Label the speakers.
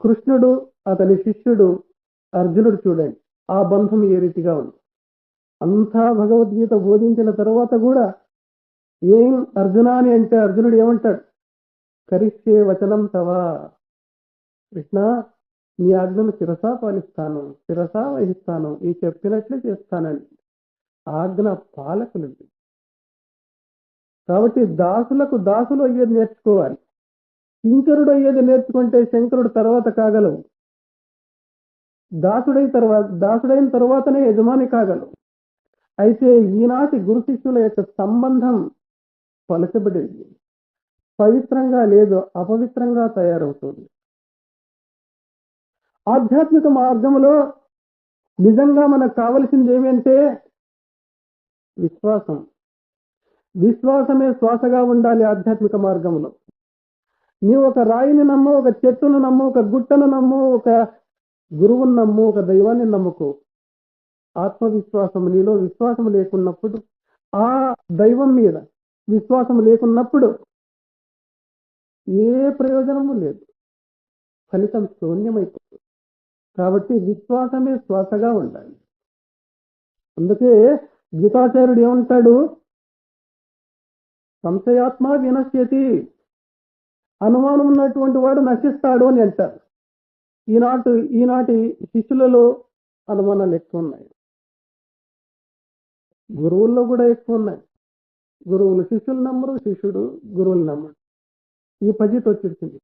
Speaker 1: కృష్ణుడు అతని శిష్యుడు అర్జునుడు చూడండి, ఆ బంధం ఏ రీతిగా ఉంది. అంతా భగవద్గీత బోధించిన తర్వాత కూడా ఏం అర్జున అని అంటే అర్జునుడు ఏమంటాడు? కరిష్యే వచనం తవా, కృష్ణ నీ ఆజ్ఞను శిరసా పాలిస్తాను, శిరసా వహిస్తాను, ఈ చెప్పినట్లే చేస్తానని ఆజ్ఞ పాలకులు. కాబట్టి దాసులకు దాసులు అయ్యేది నేర్చుకోవాలి. కింకరుడు అయ్యేది నేర్చుకుంటే శంకరుడు తర్వాత కాగలవు. దాసుడైన తర్వాతనే యజమాని కాగలవు. అయితే ఈనాటి గురు శిష్యుల యొక్క సంబంధం పలచబడింది, పవిత్రంగా లేదు, అపవిత్రంగా తయారవుతుంది. ఆధ్యాత్మిక మార్గంలో నిజంగా మనకు కావలసింది ఏమంటే విశ్వాసం. విశ్వాసమే శ్వాసగా ఉండాలి. ఆధ్యాత్మిక మార్గంలో నీవు ఒక రాయిని నమ్ము, ఒక చెట్టును నమ్ము, ఒక గుట్టను నమ్ము, ఒక గురువుని నమ్ము, ఒక దైవాన్ని నమ్ముకో. ఆత్మవిశ్వాసం నీలో విశ్వాసం లేకున్నప్పుడు, ఆ దైవం మీద విశ్వాసం లేకున్నప్పుడు ఏ ప్రయోజనము లేదు, ఫలితం శూన్యమైపోతుంది. కాబట్టి విశ్వాసమే శ్వాసగా ఉండాలి. అందుకే గీతాచార్యుడు ఏమంటాడు? సంశయాత్మ వినశ్యతి, అనుమానం ఉన్నటువంటి వాడు నశిస్తాడు అని అంటారు. ఈనాటి శిష్యులలో అనుమానాలు ఎక్కువ ఉన్నాయి, గురువుల్లో కూడా ఎక్కువ ఉన్నాయి. గురువులు శిష్యులు నమ్మరు, శిష్యుడు గురువులు నమ్మరు. ఈ పజిట్ వచ్చేసింది.